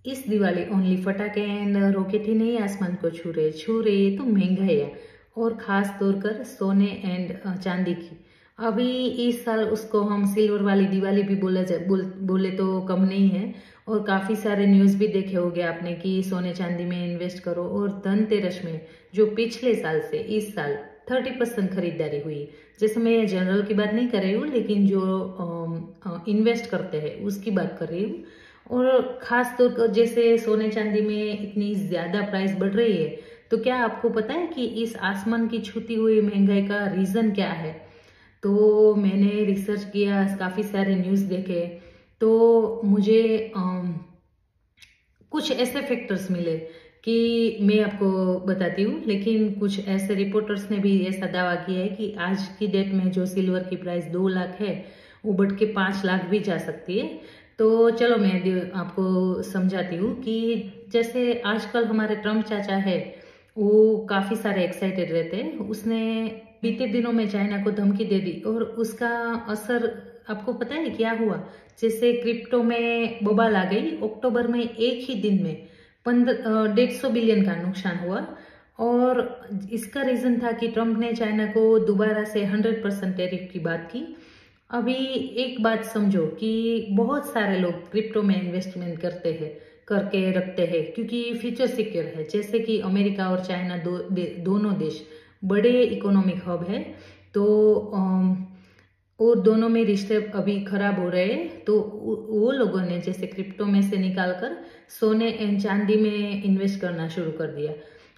इस दिवाली ओनली फटाके and rocket ही नहीं आसमान को छू रहे ये तो महंगाई और खास तौर कर सोने एंड चांदी की। अभी इस साल उसको हम सिल्वर वाली दिवाली भी बोले तो कम नहीं है। और काफी सारे न्यूज भी देखे होंगे आपने कि सोने चांदी में इन्वेस्ट करो। और धनतेरस में जो पिछले साल से इस साल 30% खरीदारी हुई। जैसे मैं जनरल की बात नहीं कर रही हूँ, लेकिन जो इन्वेस्ट करते हैं उसकी बात कर रही हूँ। और खास तौर पर जैसे सोने चांदी में इतनी ज्यादा प्राइस बढ़ रही है, तो क्या आपको पता है कि इस आसमान की छूती हुई महंगाई का रीजन क्या है? तो मैंने रिसर्च किया, काफी सारे न्यूज देखे, तो मुझे कुछ ऐसे फैक्टर्स मिले कि मैं आपको बताती हूँ। लेकिन कुछ ऐसे रिपोर्टर्स ने भी ऐसा दावा किया है कि आज की डेट में जो सिल्वर की प्राइस 2 लाख है, वो बढ़ के 5 लाख भी जा सकती है। तो चलो मैं आपको समझाती हूँ कि जैसे आजकल हमारे ट्रम्प चाचा है, वो काफी सारे एक्साइटेड रहते हैं। उसने बीते दिनों में चाइना को धमकी दे दी और उसका असर आपको पता है क्या हुआ? जैसे क्रिप्टो में बवाल आ गई। अक्टूबर में एक ही दिन में 150 बिलियन का नुकसान हुआ। और इसका रीजन था कि ट्रम्प ने चाइना को दोबारा से 100% टैरिफ की बात की। अभी एक बात समझो कि बहुत सारे लोग क्रिप्टो में इन्वेस्टमेंट करके रखते हैं क्योंकि फ्यूचर सिक्योर है। जैसे कि अमेरिका और चाइना दोनों देश बड़े इकोनॉमिक हब है। तो और दोनों में रिश्ते अभी खराब हो रहे हैं। तो वो लोगों ने जैसे क्रिप्टो में से निकालकर सोने एंड चांदी में इन्वेस्ट करना शुरू कर दिया।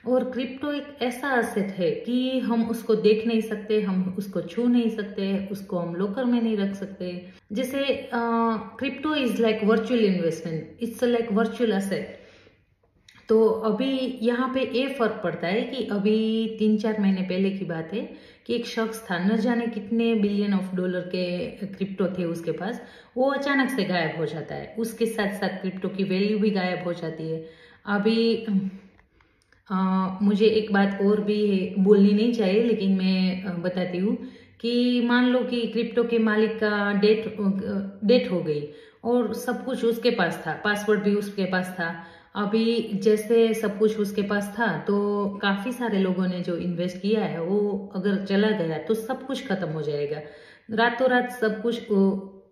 और क्रिप्टो एक ऐसा असेट है कि हम उसको देख नहीं सकते, हम उसको छू नहीं सकते, उसको हम लॉकर में नहीं रख सकते। जैसे crypto is like virtual investment, it's like virtual asset. तो अभी यहाँ पे ये फर्क पड़ता है कि अभी 3-4 महीने पहले की बात है कि एक शख्स था, न जाने कितने बिलियन ऑफ डॉलर के क्रिप्टो थे उसके पास, वो अचानक से गायब हो जाता है। उसके साथ साथ क्रिप्टो की वैल्यू भी गायब हो जाती है। अभी मुझे एक बात और भी बोलनी नहीं चाहिए, लेकिन मैं बताती हूँ कि मान लो कि क्रिप्टो के मालिक का डेथ हो गई और सब कुछ उसके पास था, पासवर्ड भी उसके पास था। अभी जैसे सब कुछ उसके पास था, तो काफी सारे लोगों ने जो इन्वेस्ट किया है वो अगर चला गया तो सब कुछ खत्म हो जाएगा। रातों रात सब कुछ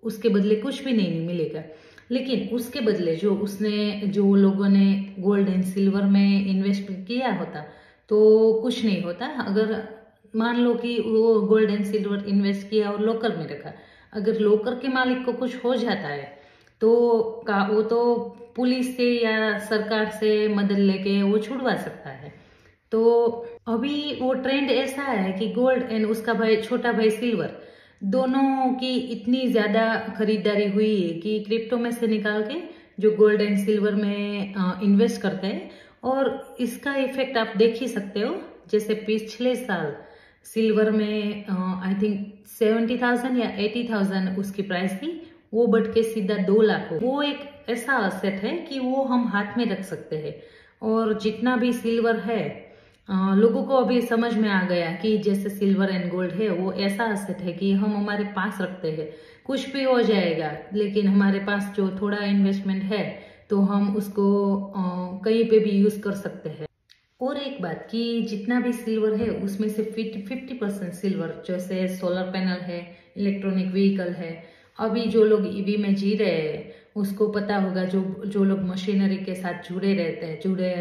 उसके बदले कुछ भी नहीं मिलेगा। लेकिन उसके बदले जो लोगों ने गोल्ड एंड सिल्वर में इन्वेस्ट किया होता तो कुछ नहीं होता। अगर मान लो कि वो गोल्ड एंड सिल्वर इन्वेस्ट किया और लॉकर में रखा, अगर लॉकर के मालिक को कुछ हो जाता है तो वो तो पुलिस से या सरकार से मदद लेके वो छुड़वा सकता है। तो अभी वो ट्रेंड ऐसा है कि गोल्ड एंड उसका भाई छोटा भाई सिल्वर, दोनों की इतनी ज्यादा खरीदारी हुई है कि क्रिप्टो में से निकाल के जो गोल्ड एंड सिल्वर में इन्वेस्ट करते हैं। और इसका इफेक्ट आप देख ही सकते हो। जैसे पिछले साल सिल्वर में आई थिंक 70,000 या 80,000 उसकी प्राइस थी, वो बढ़ के सीधा 2 लाख हो। वो एक ऐसा असेट है कि वो हम हाथ में रख सकते हैं। और जितना भी सिल्वर है, लोगों को अभी समझ में आ गया कि जैसे सिल्वर एंड गोल्ड है वो ऐसा असेट है कि हम हमारे पास रखते हैं, कुछ भी हो जाएगा लेकिन हमारे पास जो थोड़ा इन्वेस्टमेंट है तो हम उसको कहीं पे भी यूज कर सकते हैं। और एक बात कि जितना भी सिल्वर है उसमें से 50% सिल्वर जैसे सोलर पैनल है, इलेक्ट्रॉनिक व्हीकल है। अभी जो लोग ईवी में जी रहे हैं उसको पता होगा, जो लोग मशीनरी के साथ जुड़े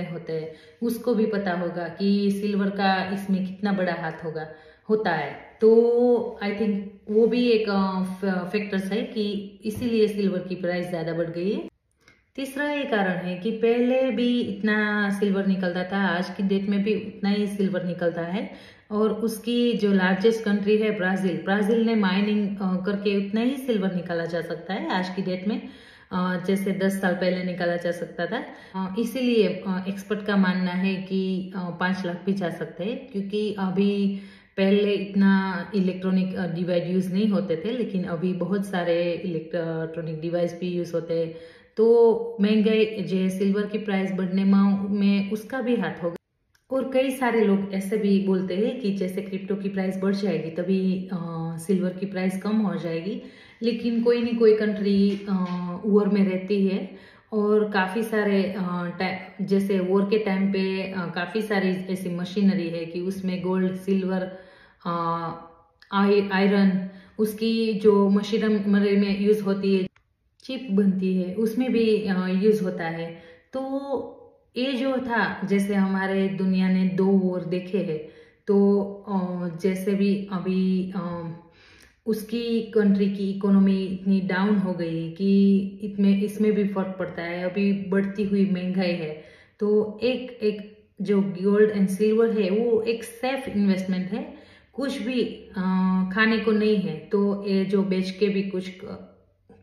होते हैं उसको भी पता होगा कि सिल्वर का इसमें कितना बड़ा हाथ होता है। तो आई थिंक वो भी एक फैक्टर्स है कि इसीलिए सिल्वर की प्राइस ज्यादा बढ़ गई है। तीसरा ये कारण है कि पहले भी इतना सिल्वर निकलता था, आज की डेट में भी उतना ही सिल्वर निकलता है। और उसकी जो लार्जेस्ट कंट्री है ब्राजील ने माइनिंग करके उतना ही सिल्वर निकाला जा सकता है आज की डेट में, जैसे 10 साल पहले निकाला जा सकता था। इसीलिए एक्सपर्ट का मानना है कि 5 लाख भी जा सकते हैं, क्योंकि अभी पहले इतना इलेक्ट्रॉनिक डिवाइस यूज नहीं होते थे, लेकिन अभी बहुत सारे इलेक्ट्रॉनिक डिवाइस भी यूज होते हैं। तो महंगाई जो सिल्वर की प्राइस बढ़ने में उसका भी हाथ होगा। और कई सारे लोग ऐसे भी बोलते हैं कि जैसे क्रिप्टो की प्राइस बढ़ जाएगी तभी सिल्वर की प्राइस कम हो जाएगी। लेकिन कोई नहीं कोई कंट्री वॉर में रहती है और काफ़ी सारे जैसे वॉर के टाइम पे काफ़ी सारी ऐसी मशीनरी है कि उसमें गोल्ड, सिल्वर, आयरन, उसकी जो मशीनरी में यूज़ होती है, चिप बनती है, उसमें भी यूज़ होता है। तो ये जो था, जैसे हमारे दुनिया ने 2 वॉर देखे हैं, तो जैसे भी अभी उसकी कंट्री की इकोनॉमी इतनी डाउन हो गई कि इसमें भी फर्क पड़ता है। अभी बढ़ती हुई महंगाई है, तो एक एक जो गोल्ड एंड सिल्वर है वो एक सेफ इन्वेस्टमेंट है, कुछ भी खाने को नहीं है तो ये जो बेच के भी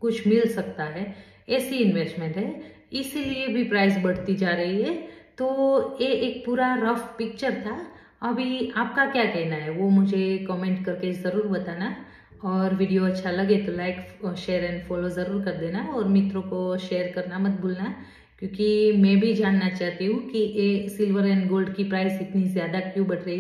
कुछ मिल सकता है, ऐसी इन्वेस्टमेंट है। इसीलिए भी प्राइस बढ़ती जा रही है। तो ये एक पूरा रफ पिक्चर था। अभी आपका क्या कहना है वो मुझे कमेंट करके ज़रूर बताना, और वीडियो अच्छा लगे तो लाइक, शेयर एंड फॉलो ज़रूर कर देना, और मित्रों को शेयर करना मत भूलना, क्योंकि मैं भी जानना चाहती हूँ कि ये सिल्वर एंड गोल्ड की प्राइस इतनी ज़्यादा क्यों बढ़ रही है।